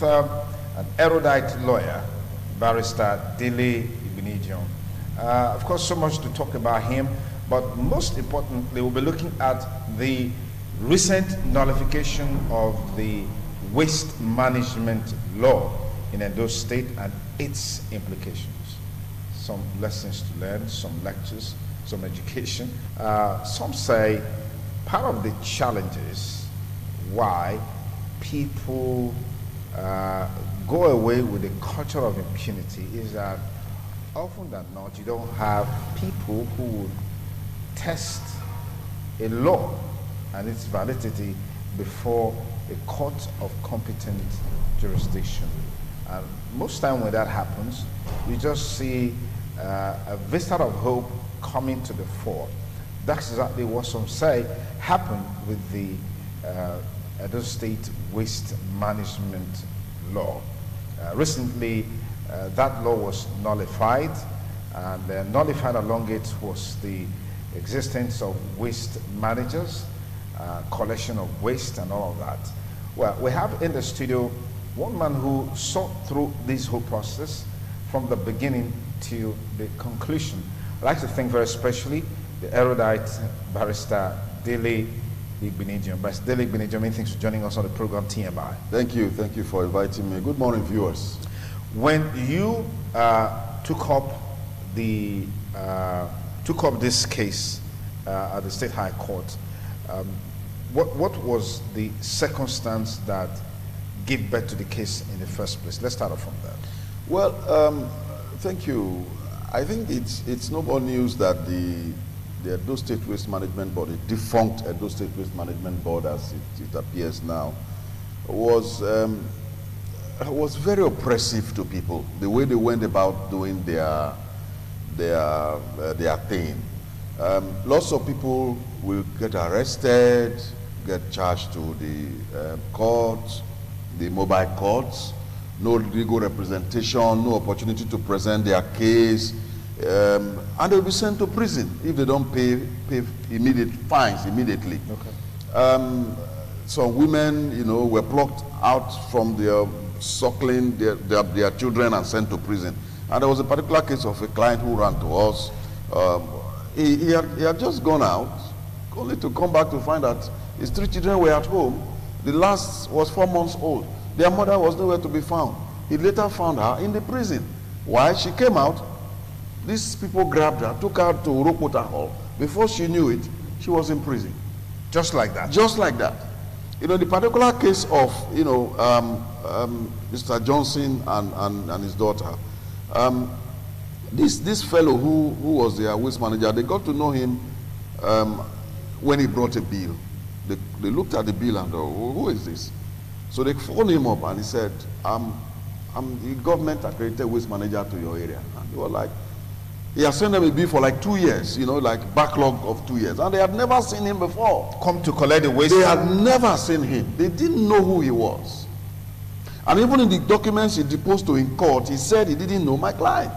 with an erudite lawyer, Barrister Dele Igbinijion. Of course, so much to talk about him, but most importantly, we'll be looking at the recent nullification of the waste management law in Edo State and its implications. Some lessons to learn, some lectures, some education. Some say part of the challenges why people go away with a culture of impunity is that often than not, you don't have people who would test a law and its validity before a court of competent jurisdiction. And most time when that happens, you just see a vista of hope coming to the fore. That's exactly what some say happened with the Edo State Waste Management Law. Recently, that law was nullified, and nullified along it was the existence of waste managers, collection of waste and all of that. Well, we have in the studio one man who saw through this whole process from the beginning to the conclusion. I'd like to thank very especially the erudite Barrister Dele Igbinijion. Barrister Dele Igbinijion, many thanks for joining us on the program TMI. Thank you for inviting me. Good morning, viewers. When you took up this case at the State High Court, what was the circumstance that gave birth to the case in the first place? Let's start off from that. Well, thank you. I think it's no more news that the Edo State Waste Management Board, the defunct Edo State Waste Management Board as it appears now, was very oppressive to people. The way they went about doing their thing. Lots of people will get arrested, get charged to the courts, the mobile courts, no legal representation, no opportunity to present their case, and they'll be sent to prison if they don't pay immediate fines immediately. Okay. Some women, were plucked out from their suckling their children and sent to prison. And there was a particular case of a client who ran to us. He had just gone out, only to come back to find that his 3 children were at home. The last was 4 months old. Their mother was nowhere to be found. He later found her in the prison. While she came out, these people grabbed her, took her to Rokota Hall. Before she knew it, she was in prison. Just like that? Just like that. The particular case of, Mr. Johnson and his daughter, this fellow who was their waste manager, they got to know him when he brought a bill. They looked at the bill and who is this? So they phoned him up and he said, I'm the government accredited waste manager to your area. And they were like, he has sent them a bill for like 2 years, like backlog of 2 years. And they had never seen him before. Come to collect the waste? They had never seen him. They didn't know who he was. And even in the documents he deposed to in court, he said he didn't know my client.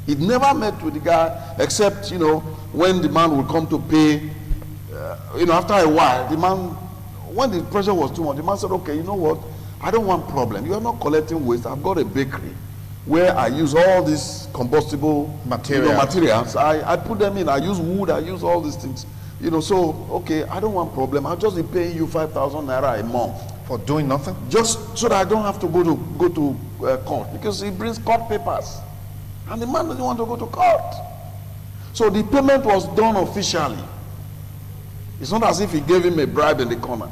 He'd never met with the guy except, when the man would come to pay, after a while, the man, when the pressure was too much, the man said, okay, you know what? I don't want problem. You are not collecting waste. I've got a bakery where I use all these combustible materials. I put them in. I use wood. I use all these things. So, okay, I don't want problem. I'll just be paying you 5,000 naira a month. For doing nothing? Just so that I don't have to go to court, because he brings court papers. And the man doesn't want to go to court. So the payment was done officially. It's not as if he gave him a bribe in the corner.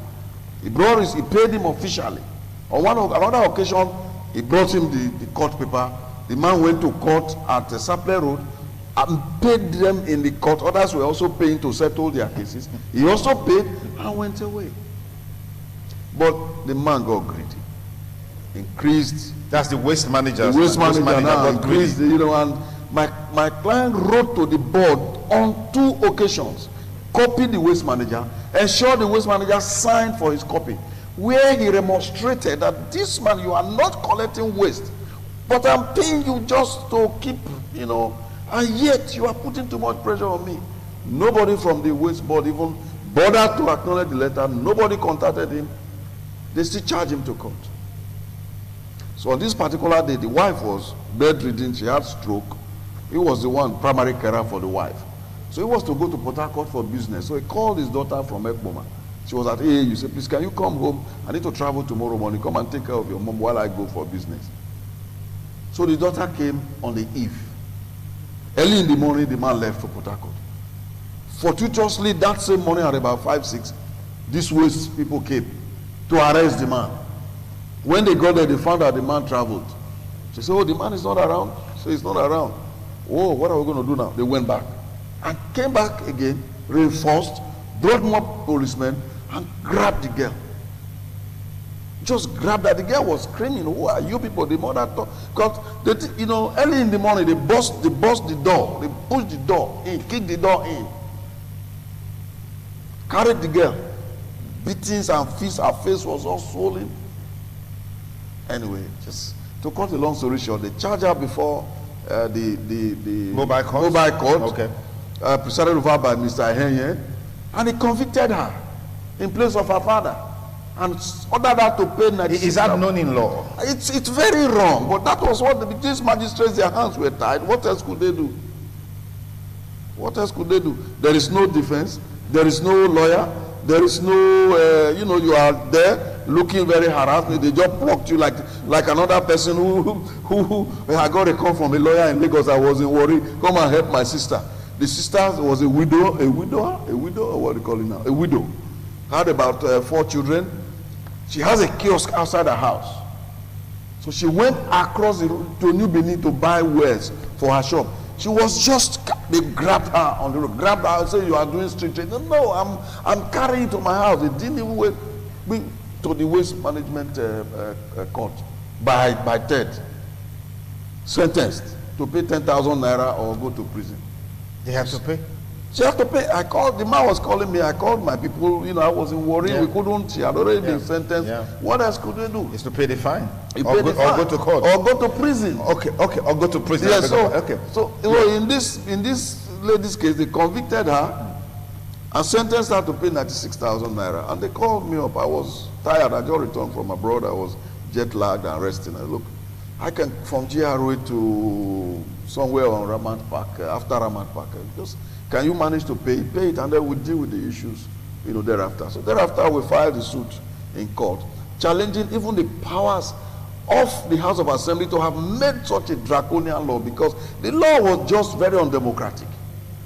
He paid him officially. On another occasion, he brought him the court paper. The man went to court at Saple Road and paid them in the court. Others were also paying to settle their cases. He also paid and went away. But the man got greedy. Increased. That's the waste manager. The waste manager now increased, and my client wrote to the board on 2 occasions, copied the waste manager, ensured the waste manager signed for his copy, where he remonstrated that this man, you are not collecting waste, but I'm paying you just to keep, and yet you are putting too much pressure on me. Nobody from the waste board even bothered to acknowledge the letter. Nobody contacted him. They still charge him to court. So on this particular day, the wife was bedridden, she had stroke. He was the one primary carer for the wife. So he was to go to Port Harcourt for business. So he called his daughter from Ekboma. She was at AAU. He said, please, can you come home? I need to travel tomorrow morning. Come and take care of your mom while I go for business. So the daughter came on the eve. Early in the morning, the man left for Port Harcourt. Fortuitously, that same morning at about 5, 6, these waste people came to arrest the man. When they got there, they found out the man traveled. She said, oh, the man is not around. So he's not around. Oh, what are we going to do now? They went back and came back again, reinforced, brought more policemen and grabbed the girl. Just grabbed her. The girl was screaming, who are you people? The mother thought, because you know, early in the morning, they bust the door, they pushed the door in, kicked the door in, carried the girl, beatings and fists, her face was all swollen. Anyway, just to cut a long story short, they charged her before the mobile court, okay, presided over by Mr. Henye, and he convicted her in place of her father and ordered her to pay 96. Is that known in law? It's very wrong, but that was what these magistrates, their hands were tied. What else could they do? What else could they do? There is no defense, there is no lawyer, there is no, you know, you are there looking very harassed. They just plucked you like another person who I got a call from a lawyer in Lagos. I was in worry. Come and help my sister. The sister was a widow, or what do you call it now? A widow. Had about 4 children. She has a kiosk outside her house. So she went across the road to New Benin to buy wares for her shop. She was just, they grabbed her on the road, grabbed her and said, you are doing street trade. No, I'm carrying it to my house. They didn't even wait to the waste management court by Ted. Sentenced to pay 10,000 naira or go to prison. They have to pay? She had to pay. I called, the man was calling me. I called my people, you know, I was in worry. Yeah. We couldn't, she had already been sentenced. Yeah. What else could they do? It's to pay the fine. Or go to court. Or go to prison. Okay, or go to prison. Yeah, so you know, in this lady's case, they convicted her and sentenced her to pay 96,000 naira. And they called me up. I was tired. I just returned from abroad. I was jet lagged and resting. I look, I can from GRA to somewhere on Ramant Park, after Ramant Park. Just, can you manage to pay it, and then we'll deal with the issues, you know, thereafter. So thereafter, we filed the suit in court, challenging even the powers of the House of Assembly to have made such a draconian law, because the law was just very undemocratic.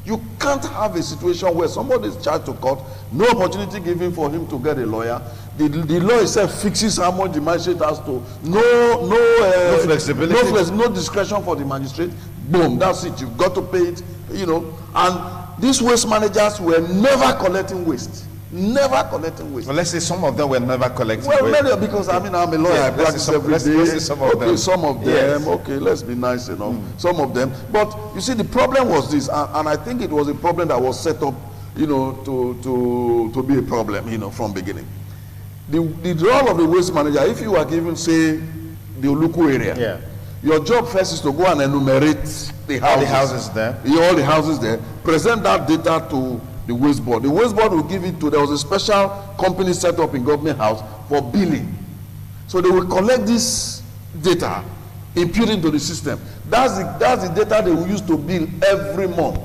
You can't have a situation where somebody is charged to court, no opportunity given for him to get a lawyer. The law itself fixes how much the magistrate has to. No flexibility, no discretion for the magistrate. Boom, that's it. You've got to pay it, you know. And these waste managers were never collecting waste. Never collecting waste. Well, let's say some of them were never collecting waste. Well, many, because I mean, I'm a lawyer. Yeah, I practice every day. Let's say some of them. Okay, some of them. Yes. Okay, let's be nice enough. Some of them. But you see, the problem was this, and I think it was a problem that was set up, you know, to be a problem, you know, from beginning. The role of the waste manager, if you are given, say, the Oluku area, yeah, your job first is to go and enumerate the houses. All the houses there. All the houses there. Present that data to the waste board. The waste board will give it to, there was a special company set up in Government House for billing. So they will collect this data, impute it into the system. That's the data they will use to bill every month.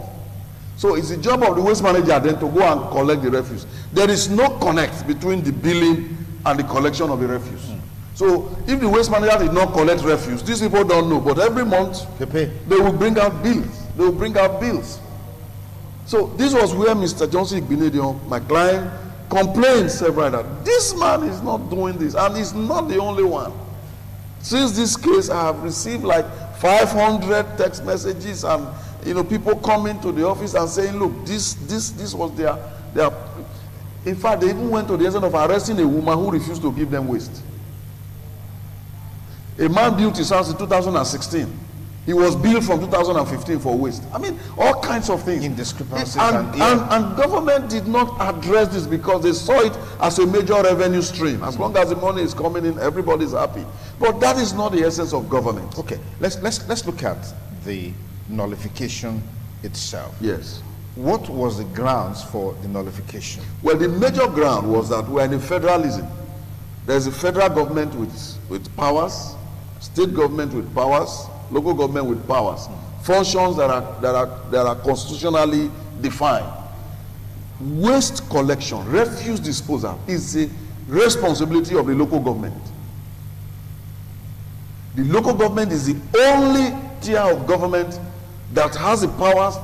So it's the job of the waste manager then to go and collect the refuse. There is no connect between the billing and the collection of the refuse. So if the waste manager did not collect refuse, these people don't know, but every month they will bring out bills. They will bring out bills. So this was where Mr. Johnson Igbinedion, my client, complained several times that this man is not doing this, and he's not the only one. Since this case, I have received like 500 text messages, and you know, people coming to the office and saying, look, this was their. In fact, they even went to the extent of arresting a woman who refused to give them waste. A man built his house in 2016. He was billed from 2015 for waste. I mean, all kinds of things. Indiscrepancies. And government did not address this because they saw it as a major revenue stream. As long as the money is coming in, everybody's happy. But that is not the essence of government. Okay, let's look at the nullification itself. Yes. What was the grounds for the nullification? Well, the major ground was that we're in a federalism. There's a federal government with powers, State government with powers, local government with powers, functions that are constitutionally defined. Waste collection, refuse disposal is the responsibility of the local government. The local government is the only tier of government that has the powers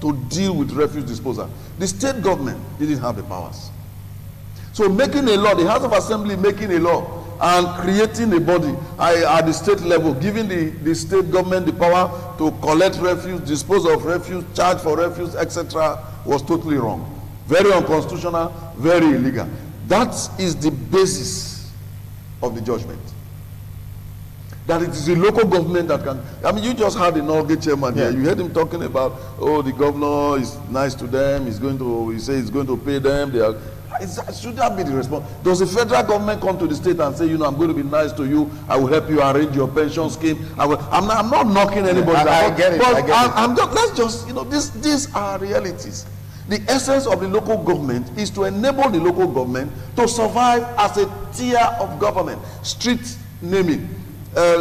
to deal with refuse disposal. The state government didn't have the powers. So making a law, the House of Assembly making a law and creating a body at the state level, giving the state government the power to collect refuse, dispose of refuse, charge for refuse, etc., was totally wrong. Very unconstitutional, very illegal. That is the basis of the judgment. That it is the local government that can. I mean, you just had the Norgate chairman here. You heard him talking about, oh, the governor is nice to them. He says he's going to pay them. Should that be the response? Does the federal government come to the state and say, you know, I'm going to be nice to you. I will help you arrange your pension scheme. I'm not knocking anybody. I get it. But I'm just, let's just, you know, these are realities. The essence of the local government is to enable the local government to survive as a tier of government. Street naming,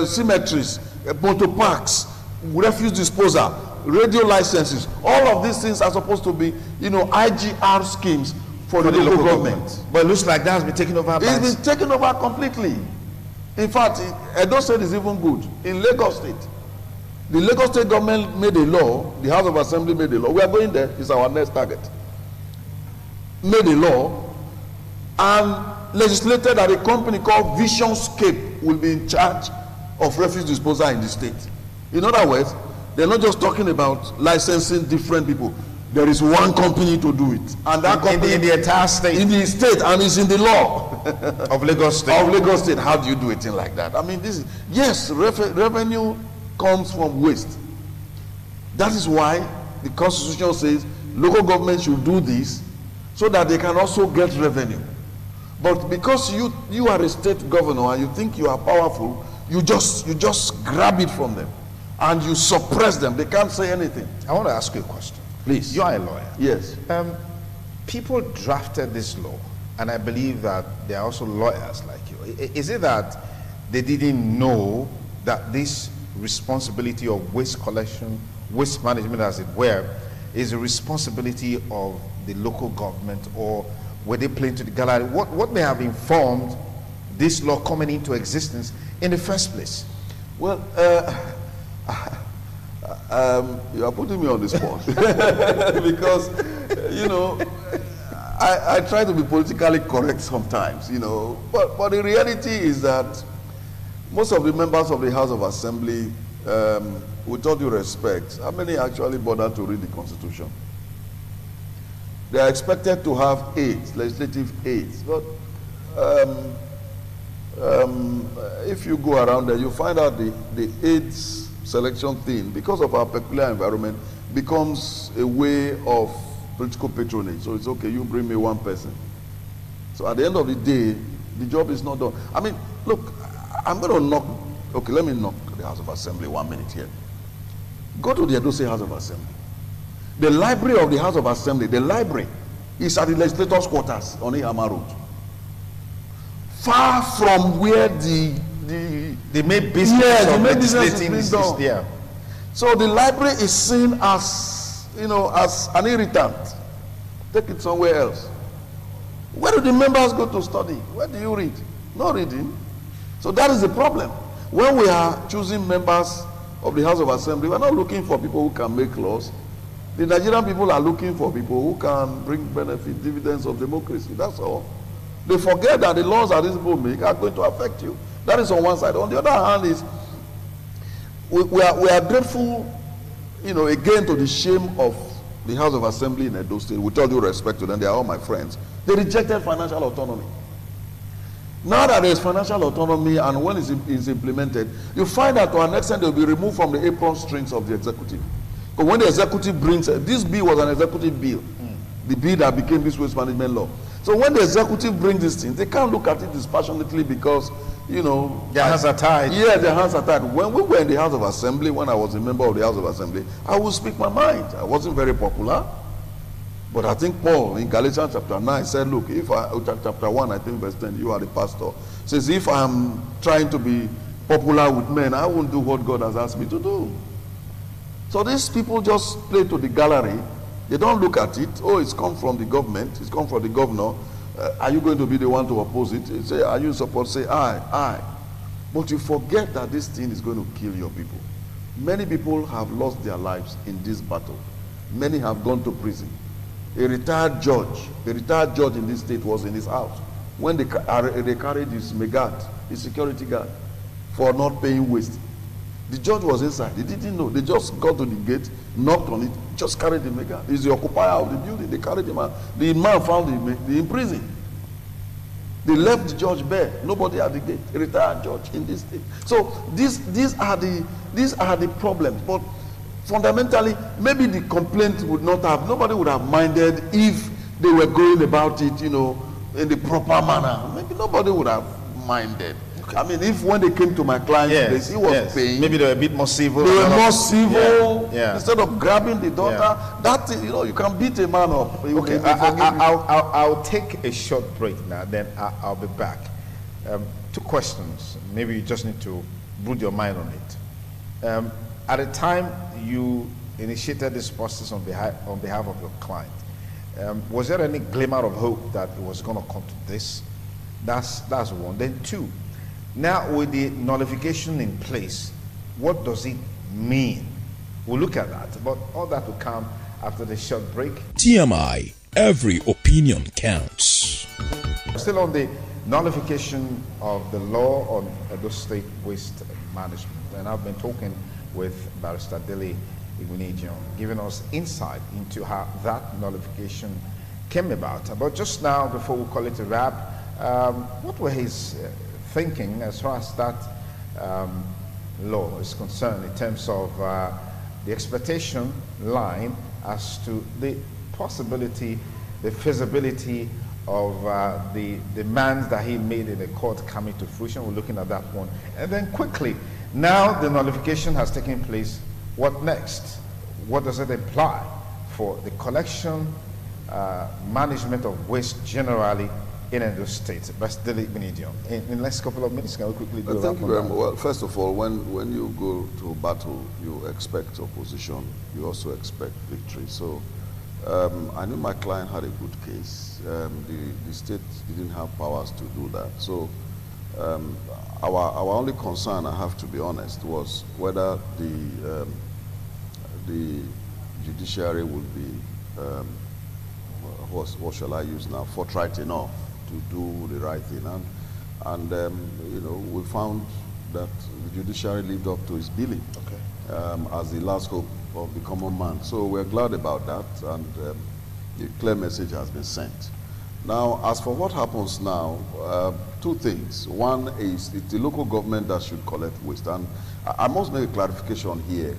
cemeteries, motor parks, refuse disposal, radio licenses. All of these things are supposed to be, you know, IGR schemes for the local government. But it looks like that has been taken over. It's been taken over completely. In fact, Edo State is even good. In Lagos State, the Lagos State government made a law, the House of Assembly made a law. We are going there, it's our next target. Made a law and legislated that a company called Visionscape will be in charge of refuse disposal in the state. In other words, they're not just talking about licensing different people. There is one company to do it, and that company in the entire state, in the state, and it's in the law of Lagos State. Of Lagos State. How do you do it in like that? I mean, this is, yes, revenue comes from waste. That is why the Constitution says local government should do this so that they can also get revenue. But because you are a state governor and you think you are powerful, you just grab it from them and you suppress them. They can't say anything. I want to ask you a question. Please. You are a lawyer. Yes. People drafted this law, and I believe that there are also lawyers like you. Is it that they didn't know that this responsibility of waste collection, waste management as it were, is a responsibility of the local government, or were they playing to the gallery? What may have informed this law coming into existence in the first place? Well, you are putting me on the spot because, you know, I try to be politically correct sometimes, you know, but the reality is that most of the members of the House of Assembly, with all due respect, how many actually bother to read the Constitution? They are expected to have 8 legislative aids, but if you go around there, you find out the aids selection thing, because of our peculiar environment, becomes a way of political patronage. So it's okay, you bring me one person. So at the end of the day, the job is not done. I mean, look, I'm going to knock, okay, let me knock the House of Assembly 1 minute here. Go to the Edo State House of Assembly. The library of the House of Assembly, the library, is at the legislators' quarters on Ihama Road. Far from where the main business of legislating is there. So the library is seen as, you know, as an irritant. Take it somewhere else. Where do the members go to study? Where do you read? Not reading. So that is the problem. When we are choosing members of the House of Assembly, we're not looking for people who can make laws. The Nigerian people are looking for people who can bring benefit, dividends of democracy. That's all. They forget that the laws that these people make are going to affect you. That is on one side. On the other hand is, we are grateful, you know, again to the shame of the House of Assembly in Edo State. With all due respect to them, they are all my friends. They rejected financial autonomy. Now that there is financial autonomy and when it's implemented, you find that to an extent they will be removed from the apron strings of the executive. But when the executive brings, this bill was an executive bill, the bill that became this waste management law. So when the executive brings these things, they can't look at it dispassionately because, you know, their hands are tied. Yeah, their hands are tied. When we were in the House of Assembly, when I was a member of the House of Assembly, I would speak my mind. I wasn't very popular. But I think Paul in Galatians chapter 9 said, look, if chapter 1, I think verse 10, you are the pastor, says if I'm trying to be popular with men, I won't do what God has asked me to do. So these people just play to the gallery. They don't look at it. Oh, it's come from the government. It's come from the governor. Are you going to be the one to oppose it? You say, are you supposed to say, aye. But you forget that this thing is going to kill your people. Many people have lost their lives in this battle. Many have gone to prison. A retired judge in this state was in his house when they carried his guard, his security guard, for not paying waste. The judge was inside. He didn't know. They just got to the gate, knocked on it, just carried him guard. He's the occupier of the building. They carried him out. The man found him in prison. They left the judge bare. Nobody at the gate. A retired judge in this state. So these are the problems. But fundamentally, maybe the complaint would not have, nobody would have minded if they were going about it, you know, in the proper manner. Maybe nobody would have minded. Okay. I mean, if when they came to my client's place, he was paying. Maybe they were a bit more civil. They were more civil. Instead of grabbing the daughter, that, you know, you can beat a man up. Okay, I'll take a short break now, then I'll be back. 2 questions. Maybe you just need to brood your mind on it. At the time you initiated this process on behalf of your client, was there any glimmer of hope that it was going to come to this? That's one. Then 2, now with the nullification in place, what does it mean? We'll look at that, but all that will come after the short break. TMI, every opinion counts. Still on the nullification of the law on Edo State waste management, and I've been talking with Barrister Dele Igbeneghu, giving us insight into how that nullification came about. But just now, before we call it a wrap, what were his thinking as far as that law is concerned in terms of the expectation line as to the possibility, the feasibility of the demands that he made in the court coming to fruition? We're looking at that one. And then quickly, now the nullification has taken place, what next? What does it imply for the collection, management of waste generally in Edo State? Barrister Dele Igbeneghu, in the next couple of minutes, can we quickly do that? Thank you very much. Well, first of all, when you go to battle, you expect opposition, you also expect victory. So I knew my client had a good case. The state didn't have powers to do that. So our only concern, I have to be honest, was whether the judiciary would be, what shall I use now, forthright enough to do the right thing. And you know, we found that the judiciary lived up to its billing as the last hope of the common man. So we're glad about that, and the clear message has been sent. Now, as for what happens now, 2 things. One is it's the local government that should collect waste. And I must make a clarification here.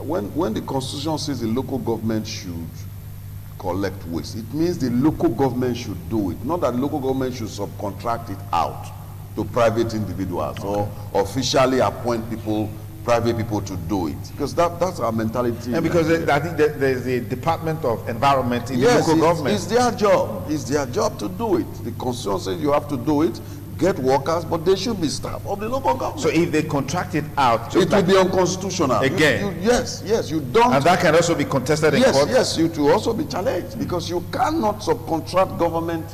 When the Constitution says the local government should collect waste, it means the local government should do it, not that the local government should subcontract it out to private individuals or officially appoint people, private people to do it, because that's our mentality. And because I think there's the Department of Environment in the local government. It's their job. It's their job to do it. The Constitution says you have to do it, get workers, but they should be staff of the local government. So if they contract it out, it will be unconstitutional. Again. Yes, you don't. And that can also be contested in court? Yes, it will also be challenged, because you cannot subcontract government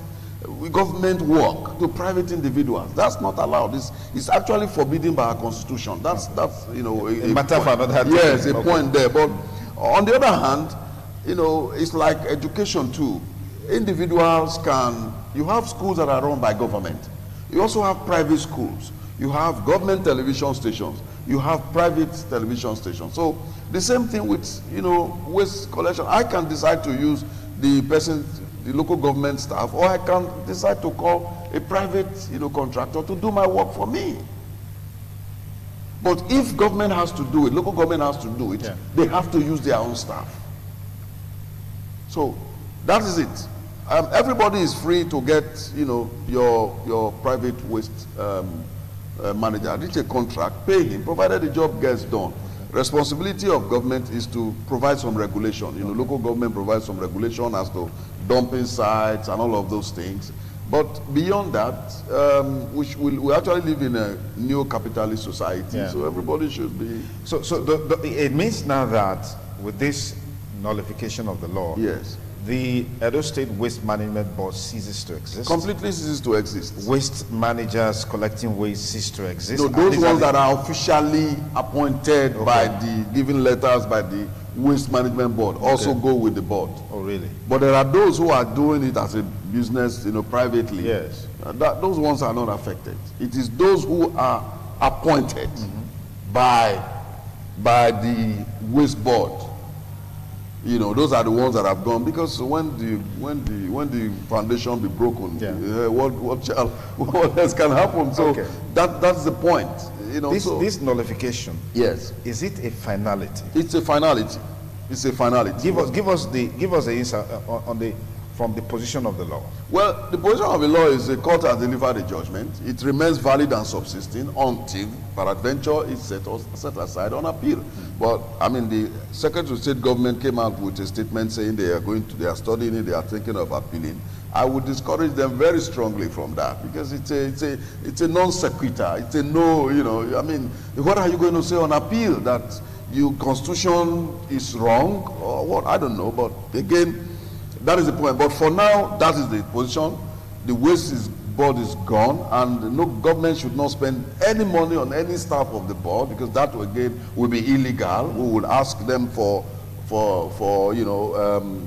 work to private individuals. That's not allowed. It's actually forbidden by our constitution. That's you know, a matter for another time. Yes, a point there. But on the other hand, you know, it's like education too. Individuals you have schools that are run by government. You also have private schools. You have government television stations. You have private television stations. So the same thing with, you know, waste collection. I can decide to use the local government staff, or I can decide to call a private, you know, contractor to do my work for me. But if government has to do it, local government has to do it, they have to use their own staff. So that is it. Everybody is free to get, you know, your private waste manager, reach a contract, pay him, provided the job gets done. Responsibility of government is to provide some regulation. You know, local government provides some regulation as to dumping sites and all of those things. But beyond that, we actually live in a neo-capitalist society, Yeah. so everybody should be... So it means now that with this nullification of the law, Yes. the Edo State Waste Management Board ceases to exist. Completely ceases to exist. Waste managers collecting waste cease to exist. No, And those these ones are that are officially appointed by the, given letters by the Waste Management Board also go with the board. Oh, really? But there are those who are doing it as a business, privately. Yes. Those ones are not affected. It is those who are appointed by the waste board. Those are the ones that have gone, because when the foundation be broken, what else can happen? So that's the point. This nullification, yes, is it a finality? It's a finality. It's a finality. Give us the insight from the position of the law. Well, the position of the law is the court has delivered a judgment. It remains valid and subsisting until peradventure is set aside on appeal. But I mean, the Secretary of State government came out with a statement saying they are studying it, they are thinking of appealing. I would discourage them very strongly from that, because it's a non sequitur. It's a no, I mean, what are you going to say on appeal? That your constitution is wrong or what? I don't know. But again, that is the point. But for now, that is the position. The waste board is gone, and no government should not spend any money on any staff of the board, because that again will be illegal. We will ask them for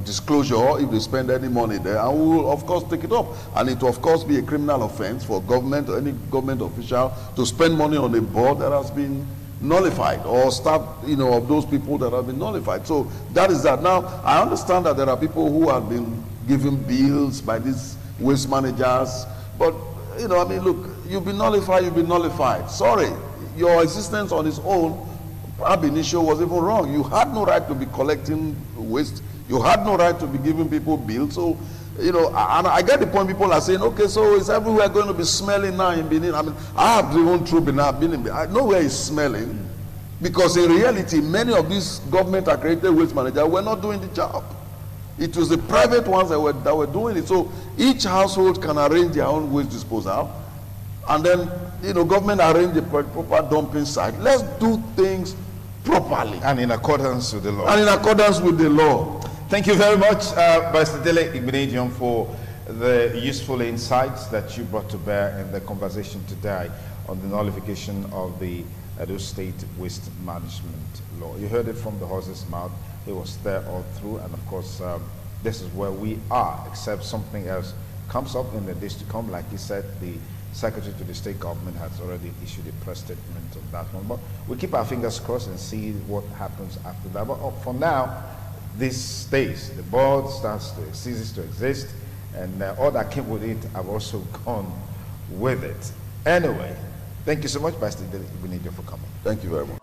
disclosure if they spend any money there, and we will of course take it up. And it will of course be a criminal offense for government or any government official to spend money on a board that has been nullified, or staff of those people that have been nullified. So that is that. Now I understand that there are people who have been given bills by these waste managers, but I mean, look, you've been nullified. Sorry, your existence on its own ab initio was even wrong. You had no right to be collecting waste. You had no right to be giving people bills. So, and I get the point. People are saying, okay, so is everywhere going to be smelling now in Benin? I mean, I have driven through Benin. I know where it's smelling, because in reality, many of these government-accredited waste managers were not doing the job. It was the private ones that were doing it. So each household can arrange their own waste disposal, and then government arrange the proper dumping site. Let's do things properly and in accordance with the law. And in accordance with the law. Thank you very much, Barrister Dele Igbenedion, for the useful insights that you brought to bear in the conversation today on the nullification of the Edo State Waste Management Law. You heard it from the horse's mouth. It was there all through, and of course, this is where we are, except something else comes up in the days to come. Like you said, the Secretary to the State Government has already issued a press statement on that one. But we keep our fingers crossed and see what happens after that. But for now, this stays. The board ceases to exist, and all that came with it have also gone with it. Anyway, thank you so much, Barrister Igbenedion, for coming. Thank you very much.